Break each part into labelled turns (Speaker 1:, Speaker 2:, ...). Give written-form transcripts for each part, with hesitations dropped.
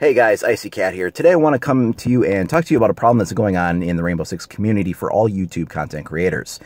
Speaker 1: Hey guys, Icy Cat here. Today I want to come to you and talk to you about a problem that's going on in the Rainbow Six community for all YouTube content creators.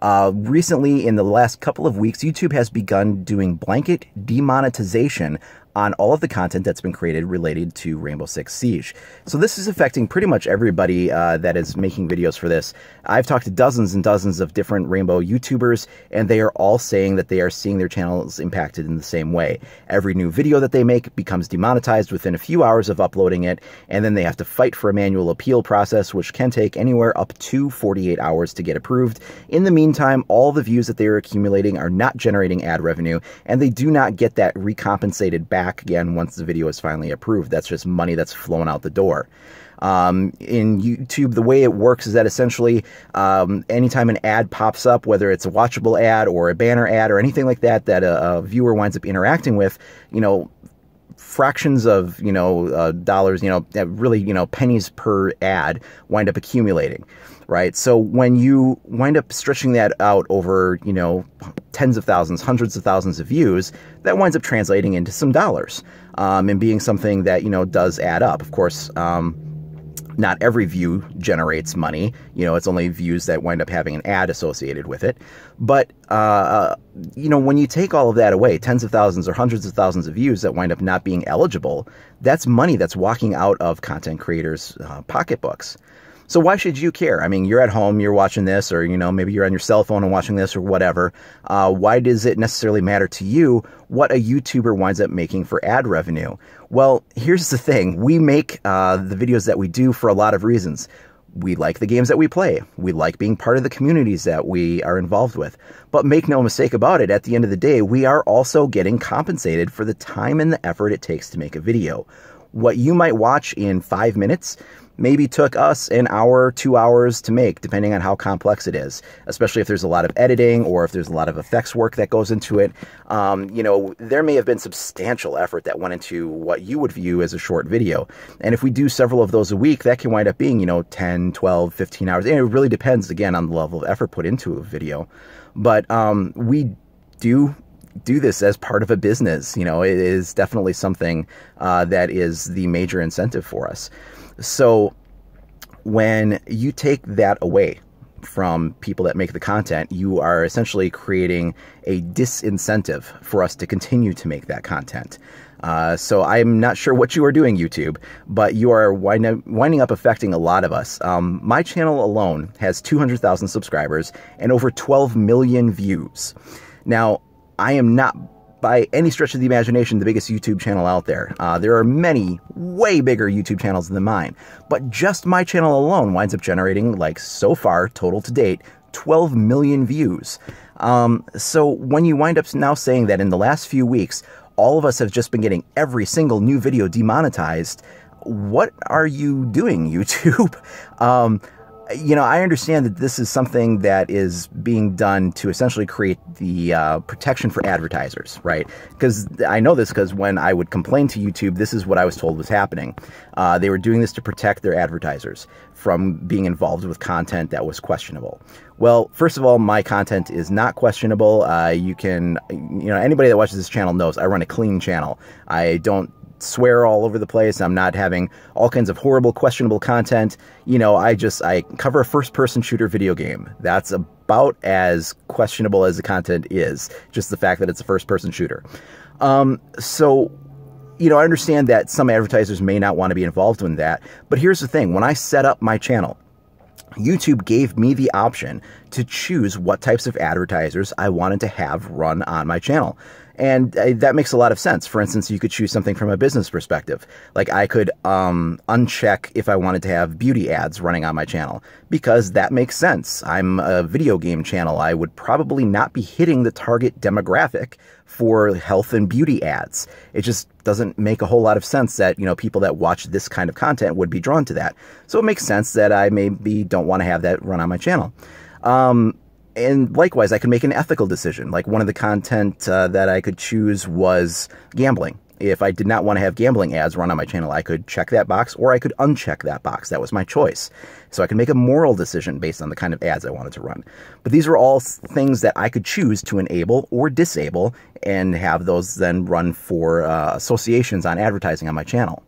Speaker 1: Recently, in the last couple of weeks, YouTube has begun doing blanket demonetization on all of the content that's been created related to Rainbow Six Siege. So this is affecting pretty much everybody that is making videos for this. I've talked to dozens and dozens of different Rainbow YouTubers, and they are all saying that they are seeing their channels impacted in the same way. Every new video that they make becomes demonetized within a few hours of uploading it, and then they have to fight for a manual appeal process, which can take anywhere up to 48 hours to get approved. In the meantime, all the views that they are accumulating are not generating ad revenue, and they do not get that recompensated back again once the video is finally approved. That's just money that's flown out the door. In YouTube, the way it works is that essentially anytime an ad pops up, whether it's a watchable ad or a banner ad or anything like that, that a viewer winds up interacting with, fractions of, dollars, really, pennies per ad wind up accumulating, right? So when you wind up stretching that out over, tens of thousands, hundreds of thousands of views, that winds up translating into some dollars, and being something that, does add up. Of course, not every view generates money. It's only views that wind up having an ad associated with it. But, when you take all of that away, tens of thousands or hundreds of thousands of views that wind up not being eligible, that's money that's walking out of content creators' pocketbooks. So why should you care? I mean, you're at home, you're watching this, or, maybe you're on your cell phone and watching this or whatever. Why does it necessarily matter to you what a YouTuber winds up making for ad revenue? Well, here's the thing. We make the videos that we do for a lot of reasons. We like the games that we play. We like being part of the communities that we are involved with. But make no mistake about it, at the end of the day, we are also getting compensated for the time and the effort it takes to make a video. What you might watch in 5 minutes maybe took us an hour, 2 hours to make, depending on how complex it is, especially if there's a lot of editing or if there's a lot of effects work that goes into it. There may have been substantial effort that went into what you would view as a short video. And if we do several of those a week, that can wind up being, 10, 12, 15 hours. And it really depends, again, on the level of effort put into a video. But we do this as part of a business. It is definitely something that is the major incentive for us. So when you take that away from people that make the content, you are essentially creating a disincentive for us to continue to make that content. So I'm not sure what you are doing, YouTube, but you are winding up affecting a lot of us. My channel alone has 200,000 subscribers and over 12 million views. Now, I am not, by any stretch of the imagination, the biggest YouTube channel out there. There are many way bigger YouTube channels than mine, but just my channel alone winds up generating, so far, total to date, 12 million views. So when you wind up now saying that in the last few weeks, all of us have just been getting every single new video demonetized, what are you doing, YouTube? I understand that this is something that is being done to essentially create the protection for advertisers, right? Because I know this because when I would complain to YouTube, this is what I was told was happening. They were doing this to protect their advertisers from being involved with content that was questionable. Well, first of all, my content is not questionable. Anybody that watches this channel knows I run a clean channel. I don't swear all over the place. I'm not having all kinds of horrible, questionable content. I cover a first-person shooter video game. That's about as questionable as the content is, just the fact that it's a first-person shooter. So, I understand that some advertisers may not want to be involved in that, but here's the thing. When I set up my channel, YouTube gave me the option to choose what types of advertisers I wanted to have run on my channel. And that makes a lot of sense. For instance, you could choose something from a business perspective. Like I could uncheck if I wanted to have beauty ads running on my channel, because that makes sense. I'm a video game channel. I would probably not be hitting the target demographic for health and beauty ads. It just doesn't make a whole lot of sense that, people that watch this kind of content would be drawn to that. So it makes sense that I maybe don't want to have that run on my channel. And likewise, I could make an ethical decision. Like one of the content that I could choose was gambling. If I did not want to have gambling ads run on my channel, I could check that box or I could uncheck that box. That was my choice. So I could make a moral decision based on the kind of ads I wanted to run. But these are all things that I could choose to enable or disable and have those then run for associations on advertising on my channel.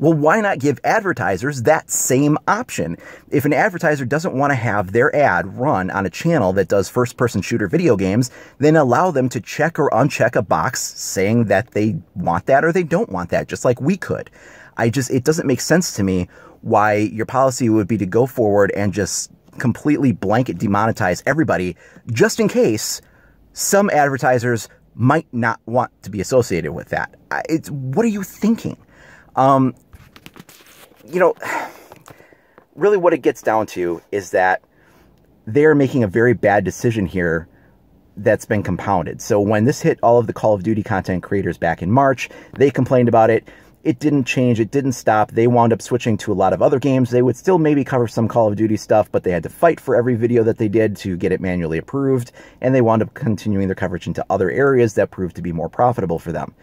Speaker 1: Well, why not give advertisers that same option? If an advertiser doesn't want to have their ad run on a channel that does first-person shooter video games, then allow them to check or uncheck a box saying that they want that or they don't want that, just like we could. It doesn't make sense to me why your policy would be to go forward and just completely blanket demonetize everybody just in case some advertisers might not want to be associated with that. What are you thinking? Really what it gets down to is that they're making a very bad decision here that's been compounded. So when this hit all of the Call of Duty content creators back in March, they complained about it. It didn't change. It didn't stop. They wound up switching to a lot of other games. They would still maybe cover some Call of Duty stuff, but they had to fight for every video that they did to get it manually approved. And they wound up continuing their coverage into other areas that proved to be more profitable for them.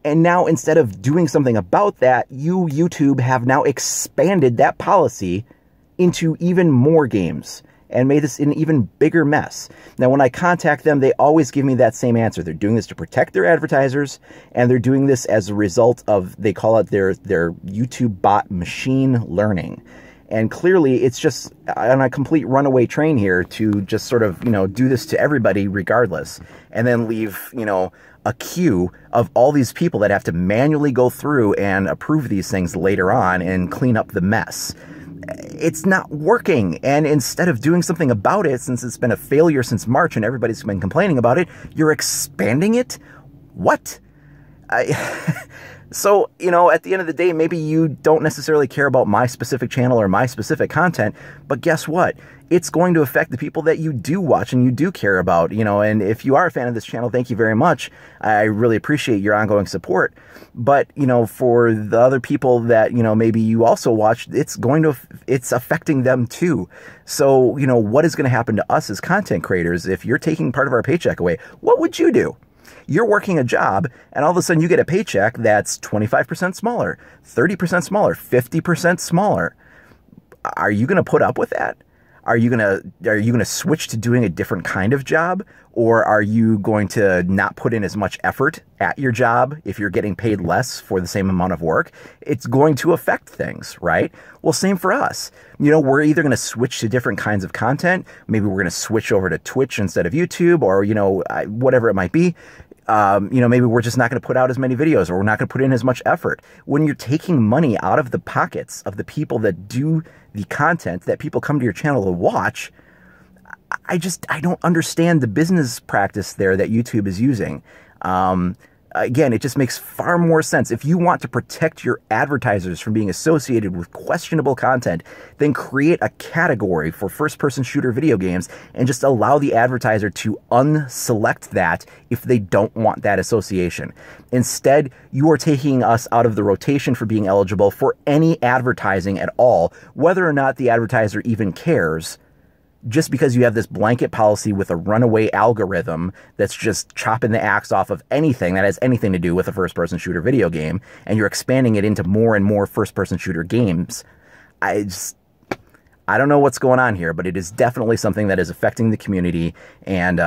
Speaker 1: And now, instead of doing something about that, YouTube, have now expanded that policy into even more games and made this an even bigger mess. Now, when I contact them, they always give me that same answer. They're doing this to protect their advertisers, and they're doing this as a result of, they call it their YouTube bot machine learning. And clearly, it's just on a complete runaway train here to just sort of, do this to everybody regardless, and then leave, a queue of all these people that have to manually go through and approve these things later on and clean up the mess. It's not working. And instead of doing something about it, since it's been a failure since March and everybody's been complaining about it, you're expanding it? What? So, at the end of the day, maybe you don't necessarily care about my specific channel or my specific content, but guess what? It's going to affect the people that you do watch and you do care about, and if you are a fan of this channel, thank you very much. I really appreciate your ongoing support. But, for the other people that, maybe you also watch, it's affecting them too. So, what is going to happen to us as content creators if you're taking part of our paycheck away? What would you do? You're working a job, and all of a sudden you get a paycheck that's 25% smaller, 30% smaller, 50% smaller. Are you going to put up with that? Are you gonna switch to doing a different kind of job? Or are you going to not put in as much effort at your job if you're getting paid less for the same amount of work? It's going to affect things, right? Well, same for us. We're either going to switch to different kinds of content. Maybe we're going to switch over to Twitch instead of YouTube, or, whatever it might be. Maybe we're just not going to put out as many videos, or we're not going to put in as much effort. When you're taking money out of the pockets of the people that do the content that people come to your channel to watch, I don't understand the business practice there that YouTube is using. Again, it just makes far more sense. If you want to protect your advertisers from being associated with questionable content, then create a category for first-person shooter video games and just allow the advertiser to unselect that if they don't want that association. Instead, you are taking us out of the rotation for being eligible for any advertising at all, whether or not the advertiser even cares, just because you have this blanket policy with a runaway algorithm that's just chopping the axe off of anything that has anything to do with a first-person shooter video game, and you're expanding it into more and more first-person shooter games. I don't know what's going on here, but it is definitely something that is affecting the community, and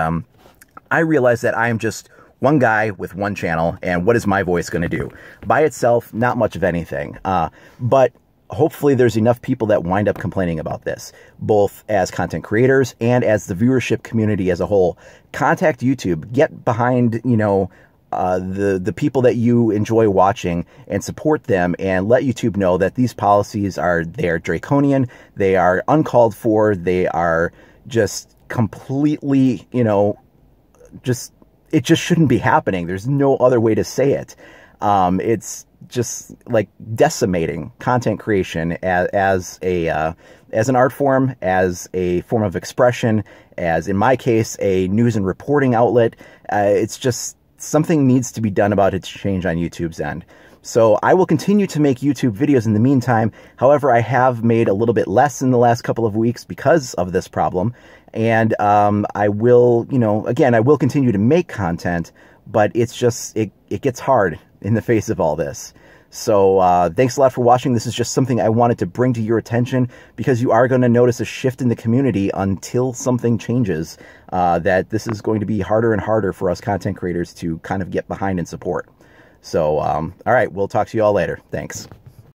Speaker 1: I realize that I am just one guy with one channel, and what is my voice going to do? By itself, not much of anything, but hopefully there's enough people that wind up complaining about this, both as content creators and as the viewership community as a whole. Contact YouTube, get behind, the people that you enjoy watching and support them, and let YouTube know that these policies they're draconian, they are uncalled for, they are just completely, it just shouldn't be happening. There's no other way to say it. It's just like decimating content creation as an art form, as a form of expression, as in my case, a news and reporting outlet. It's just something needs to be done about it to change on YouTube's end. So I will continue to make YouTube videos in the meantime. However, I have made a little bit less in the last couple of weeks because of this problem. And I will, again, I will continue to make content, but it's just, it gets hard in the face of all this. So thanks a lot for watching. This is just something I wanted to bring to your attention, because you are going to notice a shift in the community until something changes, that this is going to be harder and harder for us content creators to kind of get behind and support. So, all right, we'll talk to you all later. Thanks.